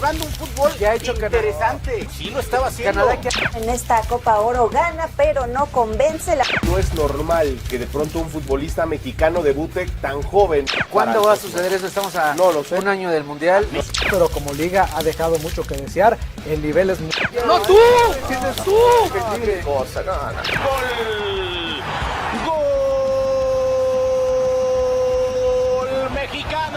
jugando un fútbol que ha hecho interesante. Sí lo estaba haciendo. En esta Copa Oro gana, pero no convence. No es normal que de pronto un futbolista mexicano debute tan joven. ¿Cuándo va a suceder eso? Estamos a No lo sé. un año del Mundial. Pero como liga ha dejado mucho que desear. El nivel es muy... ¡No tú! ¿Entiendes tú? ¡Qué cosa! No. ¡Gol mexicano!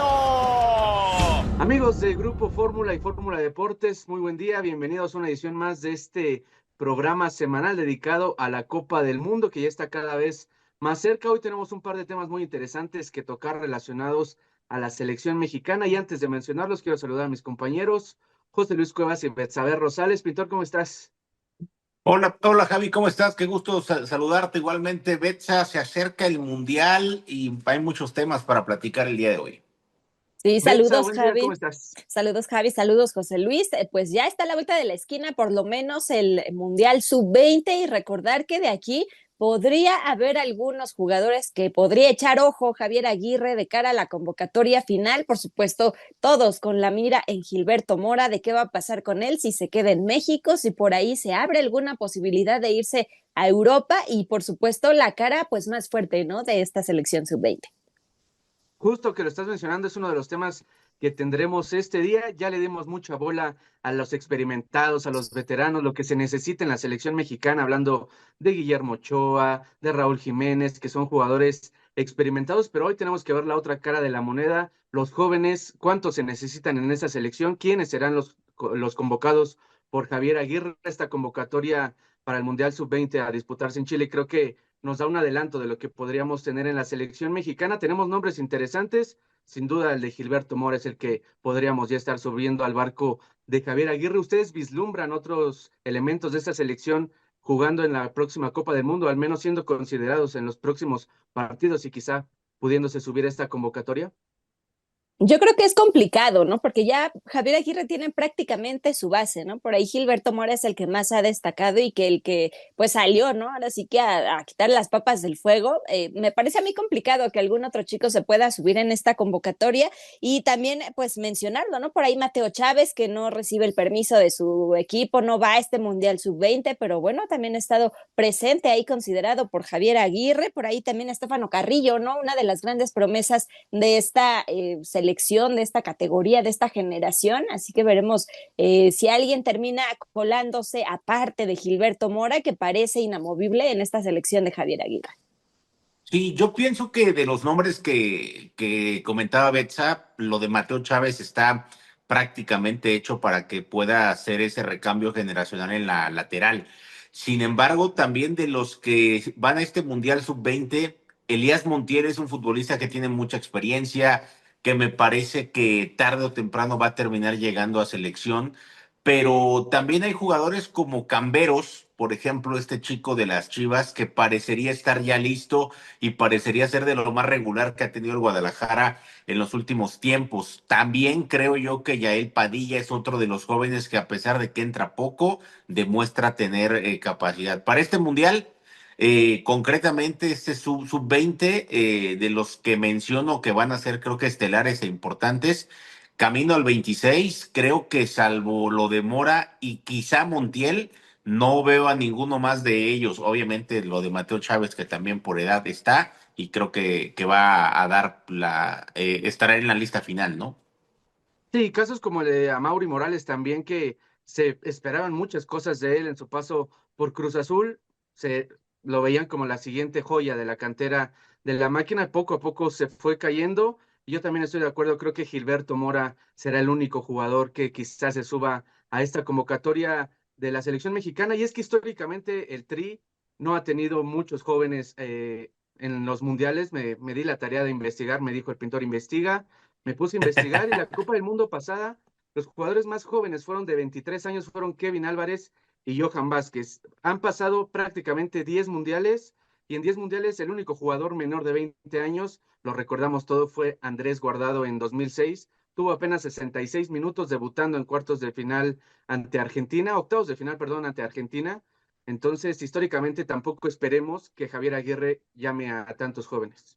Amigos del Grupo Fórmula y Fórmula Deportes, muy buen día. Bienvenidos a una edición más de este programa semanal dedicado a la Copa del Mundo, que ya está cada vez más cerca. Hoy tenemos un par de temas muy interesantes que tocar relacionados a la selección mexicana. Y antes de mencionarlos, quiero saludar a mis compañeros, José Luis Cuevas y Betsabe Rosales. Pintor, ¿cómo estás? Hola Javi, ¿cómo estás? Qué gusto saludarte. Igualmente, Betsa, se acerca el Mundial y hay muchos temas para platicar el día de hoy. Sí, Betsa, saludos buen día, Javi. ¿cómo estás? Saludos Javi, saludos José Luis. Pues ya está a la vuelta de la esquina, por lo menos el Mundial Sub-20, y recordar que de aquí podría haber algunos jugadores que podría echar ojo Javier Aguirre de cara a la convocatoria final. Por supuesto, todos con la mira en Gilberto Mora, de qué va a pasar con él, si se queda en México, si por ahí se abre alguna posibilidad de irse a Europa, y por supuesto la cara pues más fuerte, ¿no?, de esta selección Sub-20. Justo que lo estás mencionando, es uno de los temas que tendremos este día. Ya le dimos mucha bola a los experimentados, a los veteranos, lo que se necesita en la selección mexicana, hablando de Guillermo Ochoa, de Raúl Jiménez, que son jugadores experimentados, pero hoy tenemos que ver la otra cara de la moneda, los jóvenes, cuántos se necesitan en esa selección, quiénes serán los convocados por Javier Aguirre. Esta convocatoria para el Mundial Sub-20 a disputarse en Chile, creo que nos da un adelanto de lo que podríamos tener en la selección mexicana. Tenemos nombres interesantes, sin duda el de Gilberto Mora es el que podríamos ya estar subiendo al barco de Javier Aguirre. ¿Ustedes vislumbran otros elementos de esta selección jugando en la próxima Copa del Mundo, al menos siendo considerados en los próximos partidos y quizá pudiéndose subir a esta convocatoria? Yo creo que es complicado, ¿no? Porque ya Javier Aguirre tiene prácticamente su base, ¿no? Por ahí Gilberto Mora es el que más ha destacado y que el que pues salió, ¿no? Ahora sí que a quitar las papas del fuego. Me parece a mí complicado que algún otro chico se pueda subir en esta convocatoria, y también pues mencionarlo, ¿no? Por ahí Mateo Chávez, que no recibe el permiso de su equipo, no va a este Mundial Sub-20, pero bueno, también ha estado presente ahí, considerado por Javier Aguirre. Por ahí también Estefano Carrillo, ¿no? Una de las grandes promesas de esta selección, de esta categoría, de esta generación. Así que veremos si alguien termina colándose aparte de Gilberto Mora, que parece inamovible en esta selección de Javier Aguirre. Sí, yo pienso que de los nombres que comentaba Betsa, lo de Mateo Chávez está prácticamente hecho para que pueda hacer ese recambio generacional en la lateral. Sin embargo, también de los que van a este Mundial Sub-20, Elías Montiel es un futbolista que tiene mucha experiencia, que me parece que tarde o temprano va a terminar llegando a selección, pero también hay jugadores como Camberos, por ejemplo, este chico de las Chivas, que parecería estar ya listo y parecería ser de lo más regular que ha tenido el Guadalajara en los últimos tiempos. También creo yo que Yael Padilla es otro de los jóvenes que, a pesar de que entra poco, demuestra tener capacidad. Para este Mundial, concretamente este sub-20, de los que menciono que van a ser, creo que estelares e importantes, camino al 26, creo que salvo lo de Mora y quizá Montiel, no veo a ninguno más de ellos. Obviamente lo de Mateo Chávez, que también por edad está, y creo que va a dar estará en la lista final, ¿no? Sí, casos como el de Amaury Morales también, que se esperaban muchas cosas de él en su paso por Cruz Azul, se lo veían como la siguiente joya de la cantera de la máquina, poco a poco se fue cayendo, y yo también estoy de acuerdo, creo que Gilberto Mora será el único jugador que quizás se suba a esta convocatoria de la selección mexicana, y es que históricamente el Tri no ha tenido muchos jóvenes en los mundiales. Me di la tarea de investigar, me dijo el pintor, investiga, me puse a investigar, y la Copa del Mundo pasada, los jugadores más jóvenes fueron de 23 años, fueron Kevin Álvarez y Johan Vázquez. Han pasado prácticamente 10 mundiales, y en 10 mundiales el único jugador menor de 20 años, lo recordamos todo, fue Andrés Guardado en 2006. Tuvo apenas 66 minutos debutando en cuartos de final ante Argentina, octavos de final, perdón, ante Argentina. Entonces, históricamente tampoco esperemos que Javier Aguirre llame a tantos jóvenes.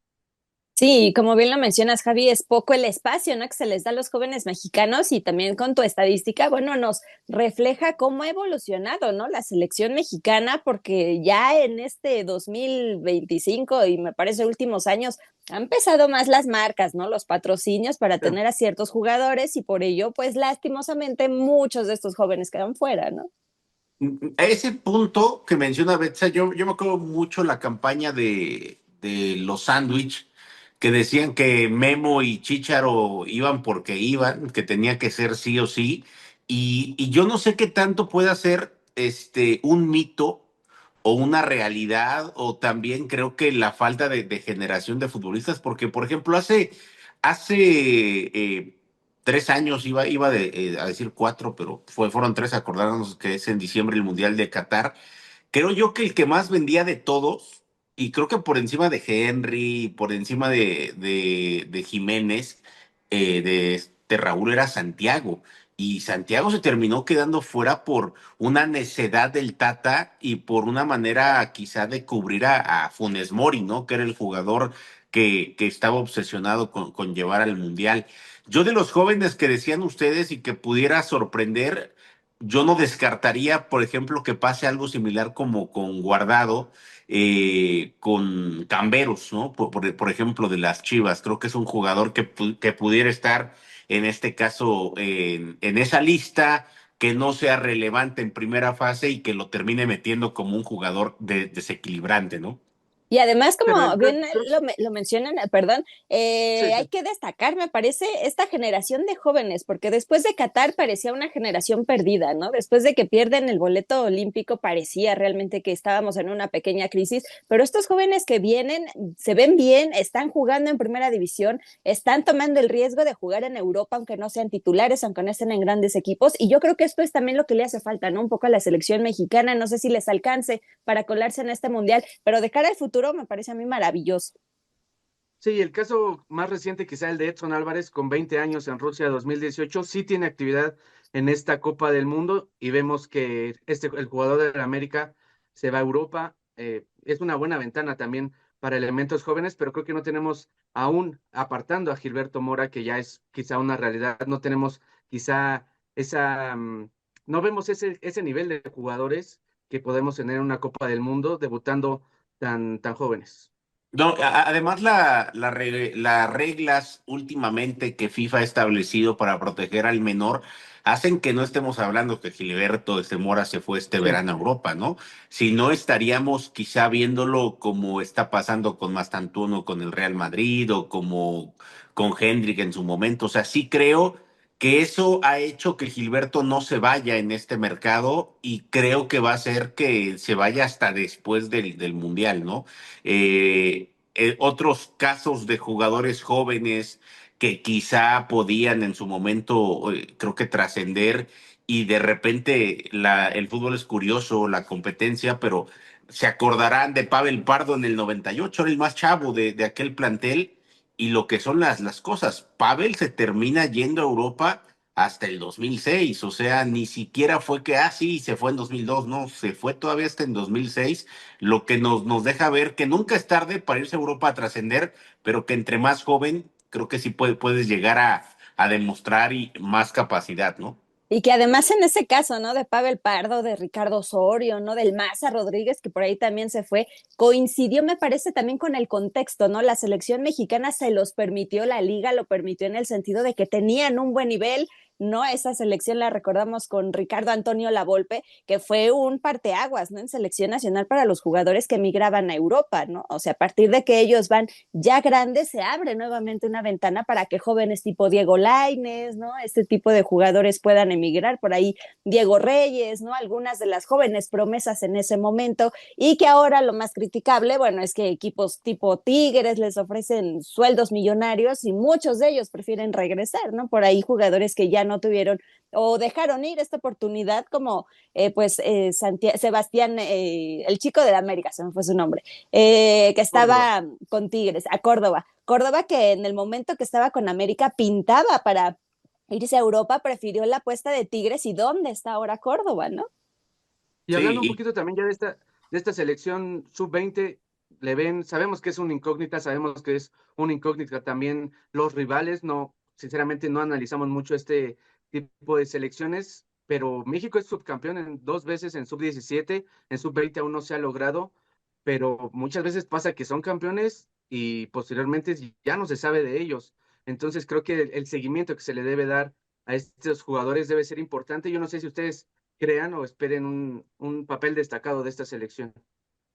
Sí, como bien lo mencionas, Javi, es poco el espacio, ¿no? Que se les da a los jóvenes mexicanos y también con tu estadística, bueno, nos refleja cómo ha evolucionado, ¿no? La selección mexicana, porque ya en este 2025 y me parece últimos años han pesado más las marcas, ¿no? Los patrocinios para Sí. tener a ciertos jugadores y por ello, pues lastimosamente muchos de estos jóvenes quedan fuera, ¿no? A ese punto que menciona Betsa, yo me acuerdo mucho la campaña de los sándwich que decían que Memo y Chícharo iban porque iban, que tenía que ser sí o sí, y yo no sé qué tanto puede ser un mito o una realidad, o también creo que la falta de generación de futbolistas, porque por ejemplo hace 3 años, a decir 4, pero fueron 3, acordarnos que es en diciembre el Mundial de Qatar. Creo yo que el que más vendía de todos, y creo que por encima de Henry, por encima de Jiménez, de Raúl, era Santiago. Y Santiago se terminó quedando fuera por una necedad del Tata y por una manera quizá de cubrir a Funes Mori, ¿no? Que era el jugador que estaba obsesionado con llevar al Mundial. Yo, de los jóvenes que decían ustedes y que pudiera sorprender, yo no descartaría, por ejemplo, que pase algo similar como con Guardado, con Camberos, ¿no? Por ejemplo, de las Chivas. Creo que es un jugador que pudiera estar, en este caso, en esa lista, que no sea relevante en primera fase y que lo termine metiendo como un jugador desequilibrante, ¿no? Y además, Pero como bien lo mencionan, perdón, sí, hay sí. que destacar, me parece, esta generación de jóvenes, porque después de Qatar parecía una generación perdida, ¿no? Después de que pierden el boleto olímpico, parecía realmente que estábamos en una pequeña crisis, pero estos jóvenes que vienen se ven bien, están jugando en primera división, están tomando el riesgo de jugar en Europa, aunque no sean titulares, aunque no estén en grandes equipos, y yo creo que esto es también lo que le hace falta, ¿no? Un poco a la selección mexicana, no sé si les alcance para colarse en este mundial, pero de cara al futuro me parece a mí maravilloso. Sí, el caso más reciente, quizá el de Edson Álvarez, con 20 años en Rusia 2018, sí tiene actividad en esta Copa del Mundo y vemos que el jugador de la América se va a Europa. Es una buena ventana también para elementos jóvenes, pero creo que no tenemos aún, apartando a Gilberto Mora, que ya es quizá una realidad, no tenemos quizá no vemos ese nivel de jugadores que podemos tener en una Copa del Mundo debutando tan jóvenes. No, además las reglas últimamente que FIFA ha establecido para proteger al menor hacen que no estemos hablando que Gilberto Mora se fue este Sí. verano a Europa, ¿no? Si no, estaríamos quizá viéndolo como está pasando con Mastantuono con el Real Madrid, o como con Hendrik en su momento. O sea, sí creo que eso ha hecho que Gilberto no se vaya en este mercado, y creo que va a hacer que se vaya hasta después del Mundial, ¿no? Otros casos de jugadores jóvenes que quizá podían en su momento, creo que trascender, y de repente el fútbol es curioso, la competencia, pero se acordarán de Pavel Pardo en el 98, era el más chavo de aquel plantel, y lo que son las cosas. Pavel se termina yendo a Europa hasta el 2006, o sea, ni siquiera fue que, sí, se fue en 2002, no, se fue todavía hasta en 2006, lo que nos deja ver que nunca es tarde para irse a Europa a trascender, pero que entre más joven, creo que sí puedes llegar a demostrar y más capacidad, ¿no? Y que además en ese caso, ¿no? De Pavel Pardo, de Ricardo Osorio, ¿no? Del Maza Rodríguez, que por ahí también se fue, coincidió, me parece, también con el contexto, ¿no? La selección mexicana se los permitió, la liga lo permitió en el sentido de que tenían un buen nivel, ¿no? Esa selección la recordamos con Ricardo Antonio Lavolpe, que fue un parteaguas, ¿no? En selección nacional para los jugadores que migraban a Europa, ¿no? O sea, a partir de que ellos van ya grandes, se abre nuevamente una ventana para que jóvenes tipo Diego Lainez, ¿no? Este tipo de jugadores puedan emigrar, por ahí Diego Reyes, ¿no? Algunas de las jóvenes promesas en ese momento, y que ahora lo más criticable, bueno, es que equipos tipo Tigres les ofrecen sueldos millonarios y muchos de ellos prefieren regresar, ¿no? Por ahí jugadores que ya no tuvieron o dejaron ir esta oportunidad, como Sebastián, el chico de la América, se me fue su nombre, que Córdoba. estaba con Tigres, a Córdoba. Córdoba, que en el momento que estaba con América pintaba para irse a Europa, prefirió la apuesta de Tigres. ¿Y dónde está ahora Córdoba, no? Y hablando un Sí, poquito también ya de esta selección sub-20, le ven, sabemos que es una incógnita, sabemos que es una incógnita también los rivales, no, sinceramente no analizamos mucho este tipo de selecciones, pero México es subcampeón en 2 veces en sub-17, en sub-20 aún no se ha logrado, pero muchas veces pasa que son campeones y posteriormente ya no se sabe de ellos. Entonces creo que el seguimiento que se le debe dar a estos jugadores debe ser importante. Yo no sé si ustedes crean o esperen un papel destacado de esta selección.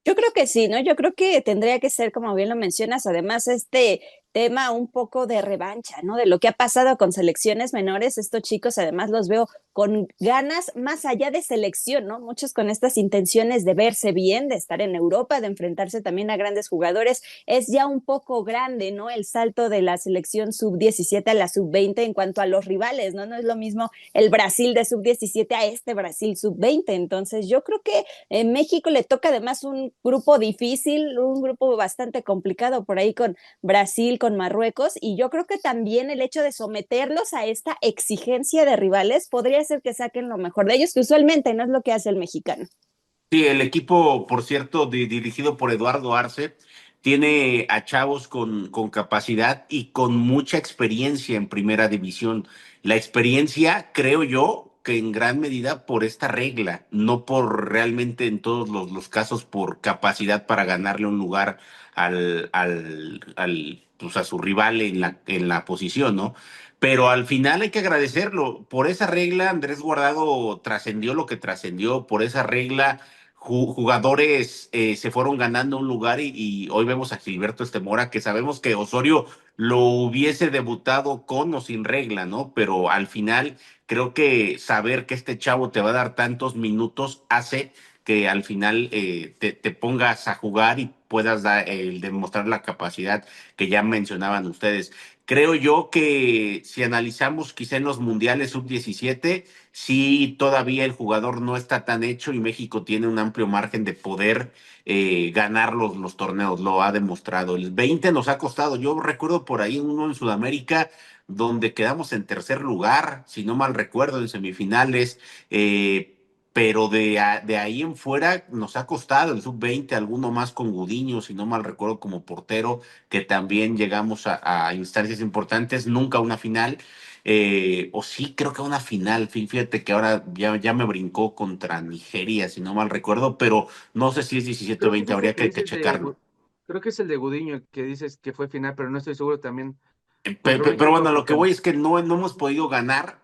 Yo creo que sí, ¿no? Yo creo que tendría que ser, como bien lo mencionas, además este tema un poco de revancha, ¿no? De lo que ha pasado con selecciones menores, estos chicos además los veo con ganas más allá de selección, ¿no? Muchos con estas intenciones de verse bien, de estar en Europa, de enfrentarse también a grandes jugadores. Es ya un poco grande, ¿no? El salto de la selección sub-17 a la sub-20 en cuanto a los rivales, ¿no? No es lo mismo el Brasil de sub-17 a este Brasil sub-20. Entonces yo creo que en México le toca además un grupo difícil, un grupo bastante complicado por ahí con Brasil, con Marruecos, y yo creo que también el hecho de someterlos a esta exigencia de rivales podría hacer que saquen lo mejor de ellos, que usualmente no es lo que hace el mexicano. Sí, el equipo, por cierto, dirigido por Eduardo Arce, tiene a chavos con capacidad y con mucha experiencia en primera división. La experiencia, creo yo, que en gran medida por esta regla, no por realmente en todos los casos por capacidad para ganarle un lugar pues a su rival en la posición, ¿no? Pero al final hay que agradecerlo. Por esa regla, Andrés Guardado trascendió lo que trascendió. Por esa regla, jugadores se fueron ganando un lugar y hoy vemos a Gilberto Estemora, que sabemos que Osorio lo hubiese debutado con o sin regla, ¿no? Pero al final creo que saber que este chavo te va a dar tantos minutos hace que al final te pongas a jugar y puedas demostrar la capacidad que ya mencionaban ustedes. Creo yo que si analizamos quizá en los mundiales sub-17, sí todavía el jugador no está tan hecho y México tiene un amplio margen de poder ganar los torneos, lo ha demostrado. El 20 nos ha costado, yo recuerdo por ahí uno en Sudamérica donde quedamos en tercer lugar, si no mal recuerdo, en semifinales, pero de ahí en fuera nos ha costado el sub-20, alguno más con Gudiño, si no mal recuerdo, como portero, que también llegamos a instancias importantes, nunca una final, o sí, creo que una final, fíjate que ahora ya me brincó contra Nigeria, si no mal recuerdo, pero no sé si es 17 o Creo que 20, dice habría que es que checarlo. creo que es el de Gudiño el que dices que fue final, pero no estoy seguro también. Contra un Pero equipo bueno, lo que voy africano. es que no hemos podido ganar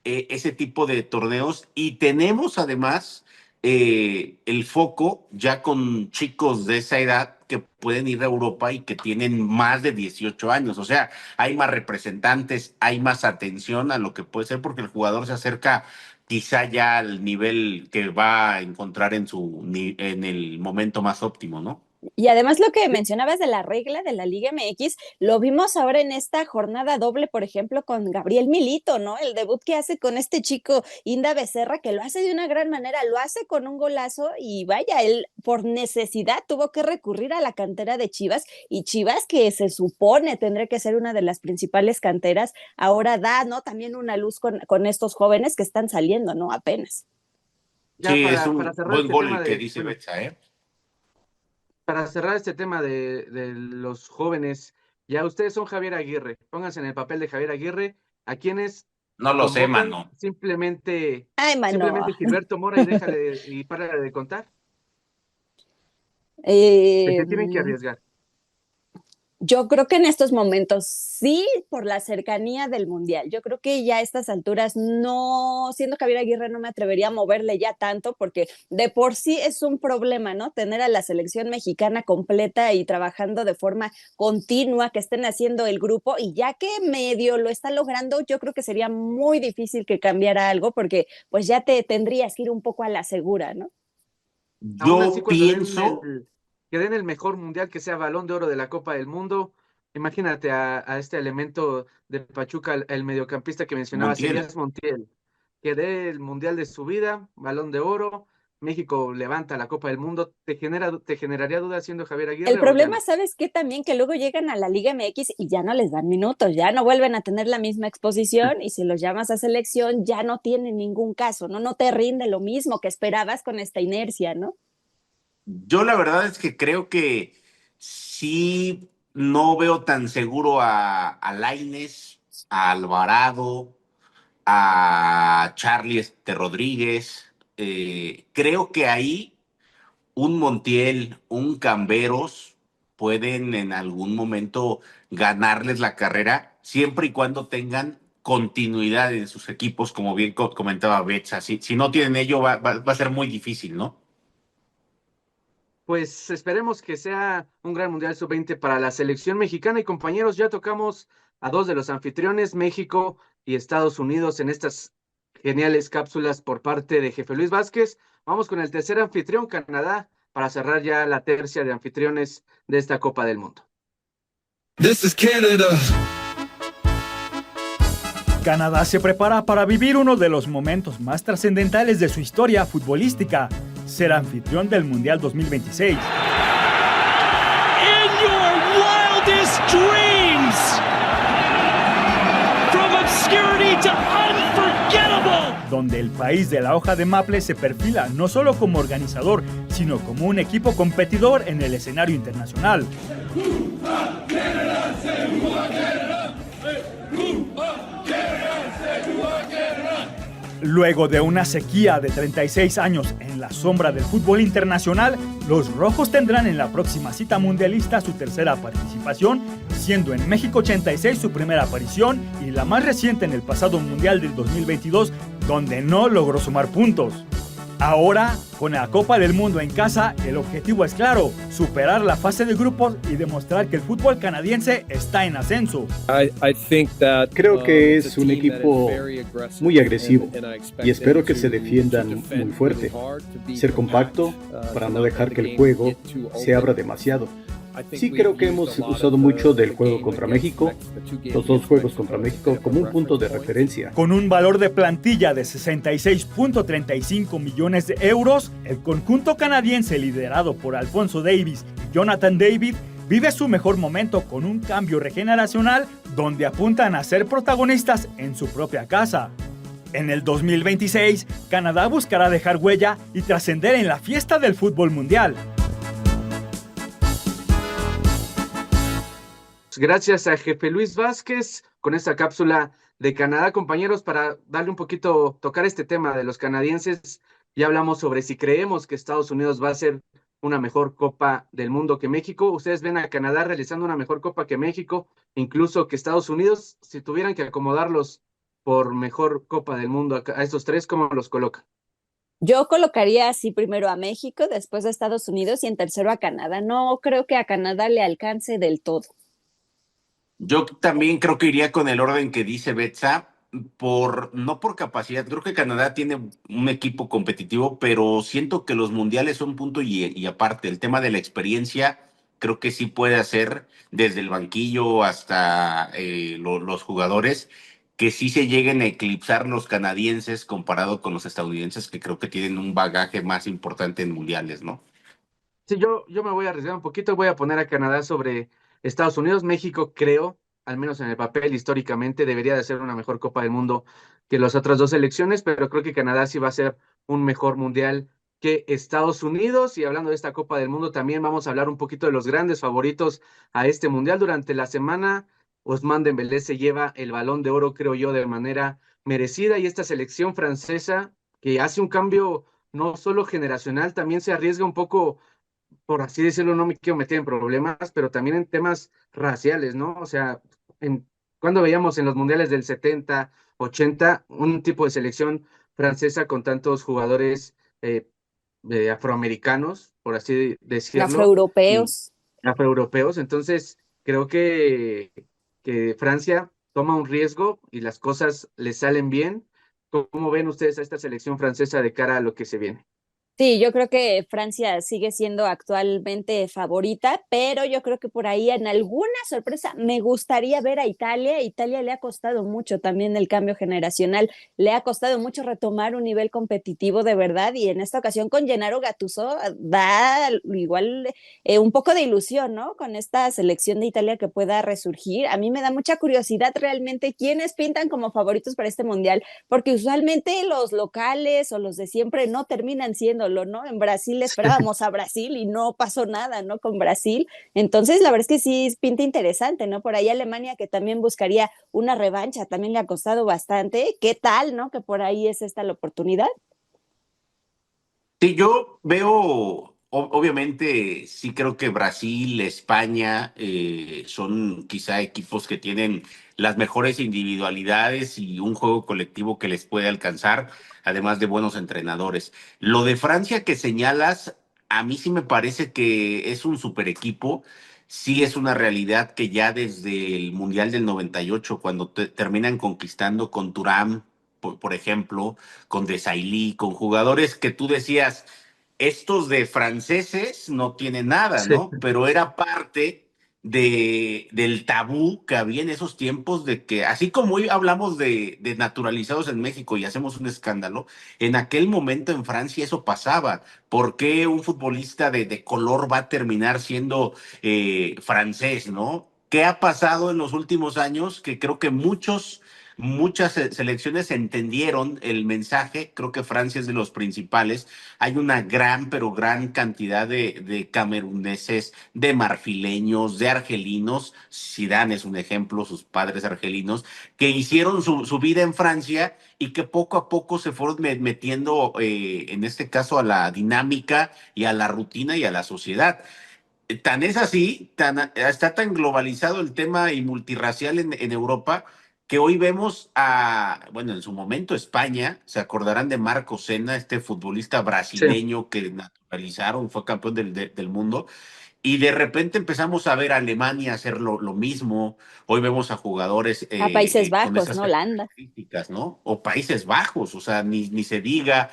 ese tipo de torneos y tenemos además el foco ya con chicos de esa edad que pueden ir a Europa y que tienen más de 18 años. O sea, hay más representantes, hay más atención a lo que puede ser porque el jugador se acerca quizá ya al nivel que va a encontrar en el momento más óptimo, ¿no? Y además lo que mencionabas de la regla de la Liga MX, lo vimos ahora en esta jornada doble, por ejemplo, con Gabriel Milito, ¿no? El debut que hace con este chico Inda Becerra, que lo hace de una gran manera, lo hace con un golazo y vaya, él por necesidad tuvo que recurrir a la cantera de Chivas y Chivas que se supone tendría que ser una de las principales canteras, ahora da, ¿no? También una luz con estos jóvenes que están saliendo, ¿no? Apenas. Ya Sí, es para un cerrar buen este gol tema el que de, dice bueno, Betsa, ¿eh? para cerrar este tema de los jóvenes, ya ustedes son Javier Aguirre, pónganse en el papel de Javier Aguirre, a quienes No lo sé, convocan mano. Ay, mano. simplemente Gilberto Mora y déjale y para de contar, que Eh, se tienen que arriesgar. Yo creo que en estos momentos sí, por la cercanía del Mundial. Yo creo que ya a estas alturas no, siendo Javier Aguirre, no me atrevería a moverle ya tanto porque de por sí es un problema, ¿no? Tener a la selección mexicana completa y trabajando de forma continua, que estén haciendo el grupo y ya que medio lo está logrando, yo creo que sería muy difícil que cambiara algo porque pues ya te tendrías que ir un poco a la segura, ¿no? Aún así, Yo cuando pienso, que den el mejor mundial que sea Balón de Oro de la Copa del Mundo, imagínate a este elemento de Pachuca, el mediocampista que mencionabas, Montiel. Elías Montiel, que dé el mundial de su vida, Balón de Oro, México levanta la Copa del Mundo, te generaría dudas siendo Javier El Aguirre o ya problema, no? ¿sabes qué? También que luego llegan a la Liga MX y ya no les dan minutos, ya no vuelven a tener la misma exposición y si los llamas a selección ya no tienen ningún caso, ¿no? No te rinde lo mismo que esperabas con esta inercia, ¿no? Yo la verdad es que creo que Sí, no veo tan seguro a Lainez, a Alvarado, a Charlie Rodríguez. Creo que ahí un Montiel, un Camberos pueden en algún momento ganarles la carrera, siempre y cuando tengan continuidad en sus equipos, como bien comentaba Betsa. Si no tienen ello, va a ser muy difícil, ¿no? Pues esperemos que sea un gran Mundial Sub-20 para la selección mexicana. Y compañeros, ya tocamos a dos de los anfitriones, México y Estados Unidos, en estas geniales cápsulas por parte de Jefe Luis Vázquez. Vamos con el tercer anfitrión, Canadá, para cerrar ya la tercia de anfitriones de esta Copa del Mundo. This is Canada. Canadá se prepara para vivir uno de los momentos más trascendentales de su historia futbolística, ser anfitrión del Mundial 2026. In your wildest dreams, from obscurity to unforgettable, Donde el país de la hoja de maple se perfila no solo como organizador, sino como un equipo competidor en el escenario internacional. Luego de una sequía de 36 años en la sombra del fútbol internacional, los rojos tendrán en la próxima cita mundialista su tercera participación, siendo en México 86 su primera aparición y la más reciente en el pasado Mundial del 2022, donde no logró sumar puntos. Ahora, con la Copa del Mundo en casa, el objetivo es claro: superar la fase de grupos y demostrar que el fútbol canadiense está en ascenso. Creo que es un equipo muy agresivo y espero que se defiendan muy fuerte, ser compacto para no dejar que el juego se abra demasiado. Sí, creo que hemos usado mucho del juego contra México, los dos juegos contra México, como un punto de referencia. Con un valor de plantilla de 66.35 millones de euros, el conjunto canadiense liderado por Alphonso Davies y Jonathan David vive su mejor momento con un cambio regeneracional donde apuntan a ser protagonistas en su propia casa. En el 2026, Canadá buscará dejar huella y trascender en la fiesta del fútbol mundial. Gracias a Jefe Luis Vázquez con esta cápsula de Canadá, compañeros, para darle un poquito, tocar este tema de los canadienses. Ya hablamos sobre si creemos que Estados Unidos va a ser una mejor Copa del Mundo que México. ¿Ustedes ven a Canadá realizando una mejor Copa que México, incluso que Estados Unidos? Si tuvieran que acomodarlos por mejor Copa del Mundo a estos tres, ¿cómo los colocan? Yo colocaría así primero a México, después a Estados Unidos y en tercero a Canadá. No creo que a Canadá le alcance del todo. Yo también creo que iría con el orden que dice Betsa, no por capacidad. Creo que Canadá tiene un equipo competitivo, pero siento que los mundiales son punto y aparte. El tema de la experiencia, creo que sí puede hacer desde el banquillo hasta los jugadores, que sí se lleguen a eclipsar los canadienses comparado con los estadounidenses, que creo que tienen un bagaje más importante en mundiales, ¿no? Sí, yo me voy a arriesgar un poquito, voy a poner a Canadá sobre Estados Unidos. México, creo, al menos en el papel, históricamente, debería de ser una mejor Copa del Mundo que las otras dos selecciones, pero creo que Canadá sí va a ser un mejor mundial que Estados Unidos. Y hablando de esta Copa del Mundo, también vamos a hablar un poquito de los grandes favoritos a este mundial. Durante la semana, Ousmane Dembélé se lleva el Balón de Oro, creo yo, de manera merecida, y esta selección francesa, que hace un cambio no solo generacional, también se arriesga un poco, por así decirlo, no me quiero meter en problemas, pero también en temas raciales, ¿no? O sea, cuando veíamos en los mundiales del 70, 80, un tipo de selección francesa con tantos jugadores afroamericanos, por así decirlo. Afroeuropeos. Afroeuropeos, entonces creo que Francia toma un riesgo y las cosas le salen bien. ¿Cómo ven ustedes a esta selección francesa de cara a lo que se viene? Sí, yo creo que Francia sigue siendo actualmente favorita, pero yo creo que por ahí en alguna sorpresa me gustaría ver a Italia. Italia le ha costado mucho también el cambio generacional, le ha costado mucho retomar un nivel competitivo de verdad, y en esta ocasión con Gennaro Gattuso da igual un poco de ilusión, ¿no? Con esta selección de Italia que pueda resurgir. A mí me da mucha curiosidad realmente quiénes pintan como favoritos para este mundial, porque usualmente los locales o los de siempre no terminan siendo esperándolo, ¿no? En Brasil esperábamos a Brasil y no pasó nada, ¿no? Con Brasil. Entonces, la verdad es que sí pinta interesante, ¿no? Por ahí Alemania, que también buscaría una revancha, también le ha costado bastante. ¿Qué tal, no? Que por ahí es esta la oportunidad. Sí, yo veo, obviamente, sí creo que Brasil, España son quizá equipos que tienen las mejores individualidades y un juego colectivo que les puede alcanzar, además de buenos entrenadores. Lo de Francia que señalas, a mí sí me parece que es un super equipo. Sí es una realidad que ya desde el Mundial del 98, cuando terminan conquistando con Thuram, por ejemplo, con Desailly, con jugadores que tú decías, estos de franceses no tienen nada, Sí. ¿no? Pero era parte del tabú que había en esos tiempos de que, así como hoy hablamos de naturalizados en México y hacemos un escándalo, en aquel momento en Francia eso pasaba. ¿Por qué un futbolista de color va a terminar siendo francés, ¿no? ¿Qué ha pasado en los últimos años? Que creo que muchas selecciones entendieron el mensaje, creo que Francia es de los principales. Hay una gran, pero gran cantidad de cameruneses, de marfileños, de argelinos. Zidane es un ejemplo, sus padres argelinos, que hicieron su vida en Francia y que poco a poco se fueron metiendo, en este caso, a la dinámica y a la rutina y a la sociedad. Tan es así, está tan globalizado el tema y multirracial en Europa que hoy vemos bueno, en su momento España, se acordarán de Marco Senna, este futbolista Sí. brasileño que naturalizaron, fue campeón del mundo, y de repente empezamos a ver a Alemania hacer lo mismo. Hoy vemos a jugadores A Países con Bajos, esas ¿no? Holanda. características, ¿no? O Países Bajos, o sea, ni se diga.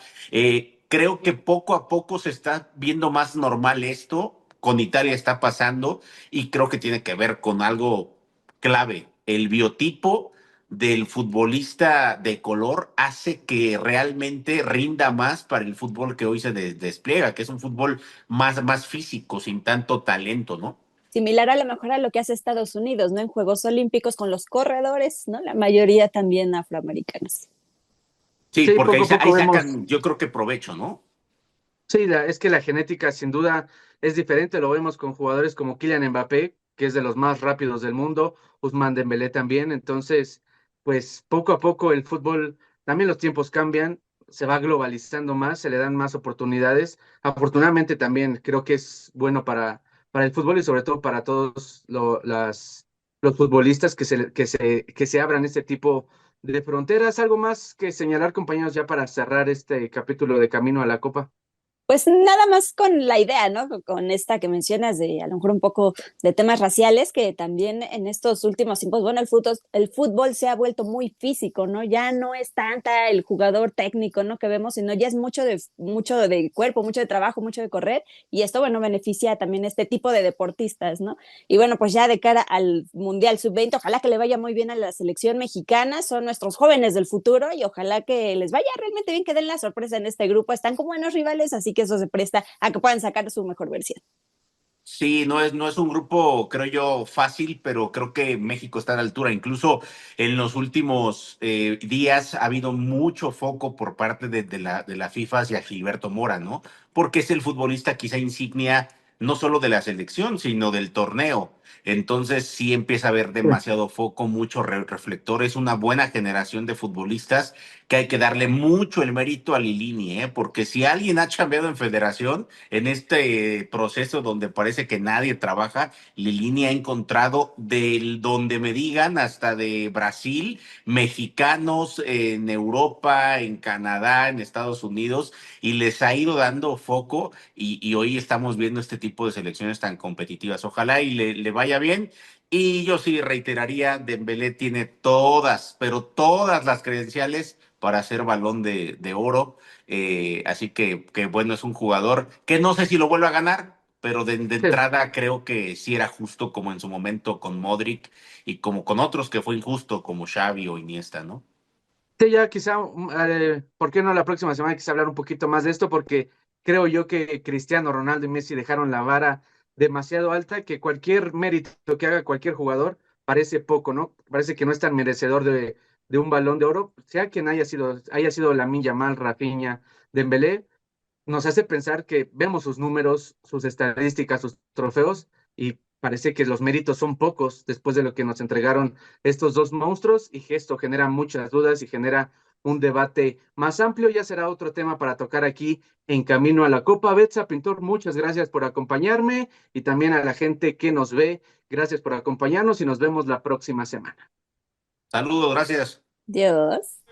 Creo que poco a poco se está viendo más normal esto. Con Italia está pasando y creo que tiene que ver con algo clave. El biotipo del futbolista de color hace que realmente rinda más para el fútbol que hoy se despliega, que es un fútbol más físico, sin tanto talento, ¿no? Similar a lo mejor a lo que hace Estados Unidos, ¿no? En Juegos Olímpicos con los corredores, ¿no? La mayoría también afroamericanos. Sí, Sí, porque poco a poco ahí vemos. sacan, yo creo que provecho, ¿no? Sí, es que la genética sin duda es diferente, lo vemos con jugadores como Kylian Mbappé, que es de los más rápidos del mundo, Ousmane Dembélé también, entonces, pues poco a poco el fútbol, también los tiempos cambian, se va globalizando más, se le dan más oportunidades. Afortunadamente también creo que es bueno para el fútbol y sobre todo para todos los futbolistas que se abran este tipo de fronteras. ¿Algo más que señalar, compañeros, ya para cerrar este capítulo de Camino a la Copa? Pues nada más con la idea, ¿no? Con esta que mencionas de a lo mejor un poco de temas raciales, que también en estos últimos tiempos, bueno, el fútbol se ha vuelto muy físico, ¿no? Ya no es tanta el jugador técnico, ¿no? Que vemos, sino ya es mucho de cuerpo, mucho de trabajo, mucho de correr, y esto, bueno, beneficia también este tipo de deportistas, ¿no? Y bueno, pues ya de cara al Mundial Sub-20, ojalá que le vaya muy bien a la selección mexicana, son nuestros jóvenes del futuro y ojalá que les vaya realmente bien, que den la sorpresa en este grupo, están como buenos rivales, así que eso se presta a que puedan sacar su mejor versión. Sí, no es un grupo, creo yo, fácil, pero creo que México está a la altura. Incluso en los últimos días ha habido mucho foco por parte de la FIFA hacia Gilberto Mora, ¿no? Porque es el futbolista quizá insignia no solo de la selección, sino del torneo. Entonces sí empieza a haber demasiado foco, mucho reflector. Es una buena generación de futbolistas que hay que darle mucho el mérito a Lilini, ¿eh? Porque si alguien ha chambeado en federación, en este proceso donde parece que nadie trabaja, Lilini ha encontrado del donde me digan, hasta de Brasil, mexicanos en Europa, en Canadá, en Estados Unidos, y les ha ido dando foco y hoy estamos viendo este tipo de selecciones tan competitivas. Ojalá y le vaya bien. Y yo sí reiteraría, Dembélé tiene todas, pero todas las credenciales para ser Balón de Oro. Así que bueno, es un jugador que no sé si lo vuelve a ganar, pero de Sí. entrada creo que sí era justo como en su momento con Modric y como con otros que fue injusto como Xavi o Iniesta, ¿no? Sí, ya quizá, ¿por qué no la próxima semana quizá hablar un poquito más de esto? Porque creo yo que Cristiano Ronaldo y Messi dejaron la vara demasiado alta, que cualquier mérito que haga cualquier jugador parece poco, ¿no? Parece que no es tan merecedor de un Balón de Oro, sea quien haya sido Lamine Yamal, Rafinha, Dembélé. nos hace pensar que vemos sus números, sus estadísticas, sus trofeos, y parece que los méritos son pocos después de lo que nos entregaron estos dos monstruos, y que esto genera muchas dudas y genera un debate más amplio. Ya será otro tema para tocar aquí en Camino a la Copa. Betsa, Pintor, muchas gracias por acompañarme, y también a la gente que nos ve, gracias por acompañarnos y nos vemos la próxima semana. Saludos, gracias. Dios.